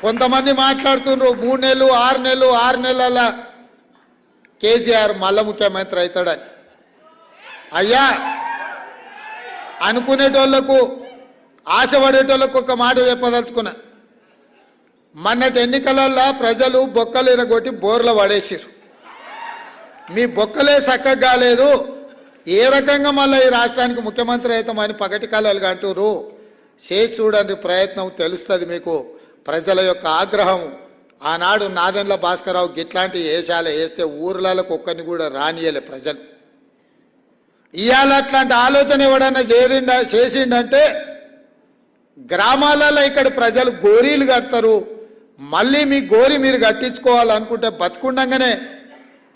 కొంతమంది మాట్లాడుతున్నారు 3 నెలలు 6 నెలలు 6 నెలల కేసీఆర్ మళ్ళా ముఖ్యమంత్రి అవుతాడని. అయ్యా అనుకునేటోళ్లకు ఆశపడేటోళ్లకు ఒక మాట చెప్పదలుచుకున్నా. మొన్నటి ఎన్నికలల్లో ప్రజలు బొక్కలు ఇరగొట్టి బోర్ల పడేసిరు. మీ బొక్కలే చక్కగా కాలేదు, ఏ రకంగా మళ్ళీ ఈ రాష్ట్రానికి ముఖ్యమంత్రి అవుతామని పగటి కళలు అంటున్నారు. చేసి చూడండి ప్రయత్నం, తెలుస్తుంది మీకు ప్రజల యొక్క ఆగ్రహం. ఆనాడు నాదెండ్ల భాస్కరరావు గిట్లాంటి వేషాలు వేస్తే ఊర్లకు ఒక్కరిని కూడా రానియలే ప్రజలు. ఇవాళ అట్లాంటి ఆలోచన ఎవడన్నా చేసిండంటే గ్రామాలలో ఇక్కడ ప్రజలు గోరీలు కడతారు. మళ్ళీ మీ గోరి మీరు కట్టించుకోవాలనుకుంటే బతుకుండగానే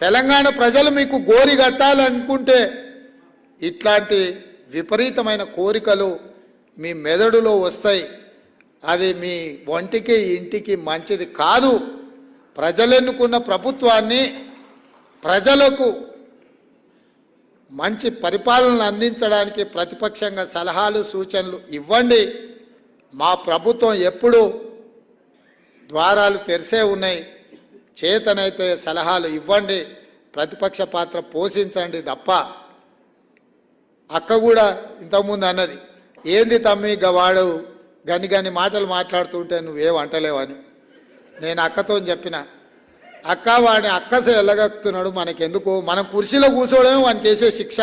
తెలంగాణ ప్రజలు మీకు గోరి కట్టాలనుకుంటే ఇట్లాంటి విపరీతమైన కోరికలు మీ మెదడులో వస్తాయి. అది మీ ఒంటికి ఇంటికి మంచిది కాదు. ప్రజలు ఎన్నుకున్న ప్రభుత్వాన్ని ప్రజలకు మంచి పరిపాలన అందించడానికి ప్రతిపక్షంగా సలహాలు సూచనలు ఇవ్వండి. మా ప్రభుత్వం ఎప్పుడు ద్వారాలు తెరిసే ఉన్నాయి. చేతనైతే సలహాలు ఇవ్వండి, ప్రతిపక్ష పాత్ర పోషించండి తప్ప. అక్క కూడా ఇంతకుముందు అన్నది, ఏంది తమ్మి వాడు గని మాటలు మాట్లాడుతుంటే నువ్వేం అంటలేవని. నేను అక్కతో చెప్పిన, అక్క వాడిని అక్కసే వెళ్ళగక్కుతున్నాడు, మనకెందుకు, మనం కుర్చీలో కూర్చోవడమే వానికి వేసే శిక్ష.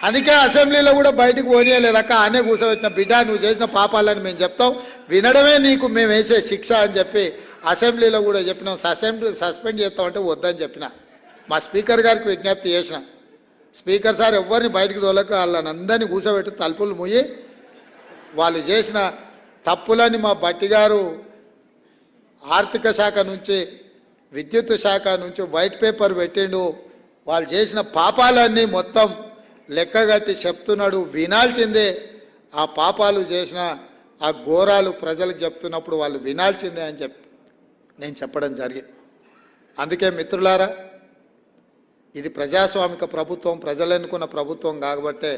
అందుకే అసెంబ్లీలో కూడా బయటకు పోనీయలేదు అక్క, ఆనే కూర్చోబెట్టిన. బిడ్డ నువ్వు చేసిన పాపాలని మేము చెప్తాం, వినడమే నీకు మేము వేసే శిక్ష అని చెప్పి అసెంబ్లీలో కూడా చెప్పినాం. అసెంబ్లీ సస్పెండ్ చేస్తామంటే వద్దని చెప్పిన. మా స్పీకర్ గారికి విజ్ఞప్తి చేసిన, స్పీకర్ సార్ ఎవరిని బయటకు తోలక వాళ్ళని అందరినీ కూర్చోబెట్టి తలుపులు మూయి వాళ్ళు చేసిన తప్పులని మా బట్టి గారు ఆర్థిక శాఖ నుంచి విద్యుత్ శాఖ నుంచి వైట్ పేపర్ పెట్టిండు. వాళ్ళు చేసిన పాపాలన్నీ మొత్తం లెక్కగట్టి చెప్తున్నాడు, వినాల్సిందే. ఆ పాపాలు చేసిన ఆ ఘోరాలు ప్రజలకు చెప్తున్నప్పుడు వాళ్ళు వినాల్సిందే అని చెప్పి నేను చెప్పడం జరిగింది. అందుకే మిత్రులారా, ఇది ప్రజాస్వామిక ప్రభుత్వం, ప్రజలు ఎన్నుకున్న ప్రభుత్వం కాబట్టే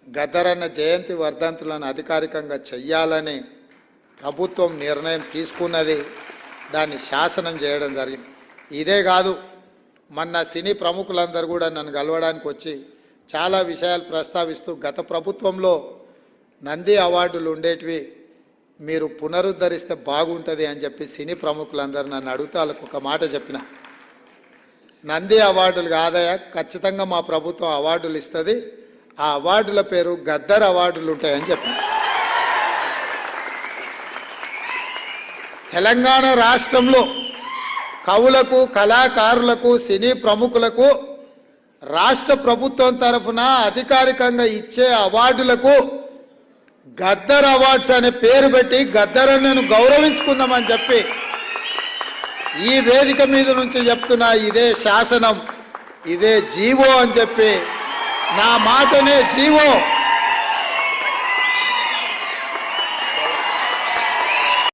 గద్దరన్న జయంతి వర్ధంతులను అధికారికంగా చెయ్యాలని ప్రభుత్వం నిర్ణయం తీసుకున్నది. దాన్ని శాసనం చేయడం జరిగింది. ఇదే కాదు, మొన్న సినీ ప్రముఖులందరూ కూడా నన్ను కలవడానికి వచ్చి చాలా విషయాలు ప్రస్తావిస్తూ గత ప్రభుత్వంలో నంది అవార్డులు ఉండేటివి మీరు పునరుద్ధరిస్తే బాగుంటుంది అని చెప్పి సినీ ప్రముఖులందరూ నన్ను అడుగుతా వాళ్ళకు ఒక మాట చెప్పిన. నంది అవార్డులు కాదయా, ఖచ్చితంగా మా ప్రభుత్వం అవార్డులు ఇస్తుంది, ఆ అవార్డుల పేరు గద్దర్ అవార్డులు ఉంటాయని చెప్పి. తెలంగాణ రాష్ట్రంలో కవులకు, కళాకారులకు, సినీ ప్రముఖులకు రాష్ట్ర ప్రభుత్వం తరఫున అధికారికంగా ఇచ్చే అవార్డులకు గద్దర్ అవార్డ్స్ అనే పేరు పెట్టి గద్దరన్నను గౌరవించుకుందామని చెప్పి ఈ వేదిక మీద నుంచి చెప్తున్నా. ఇదే శాసనం, ఇదే జీవో అని చెప్పి, నా మాటనే జీవో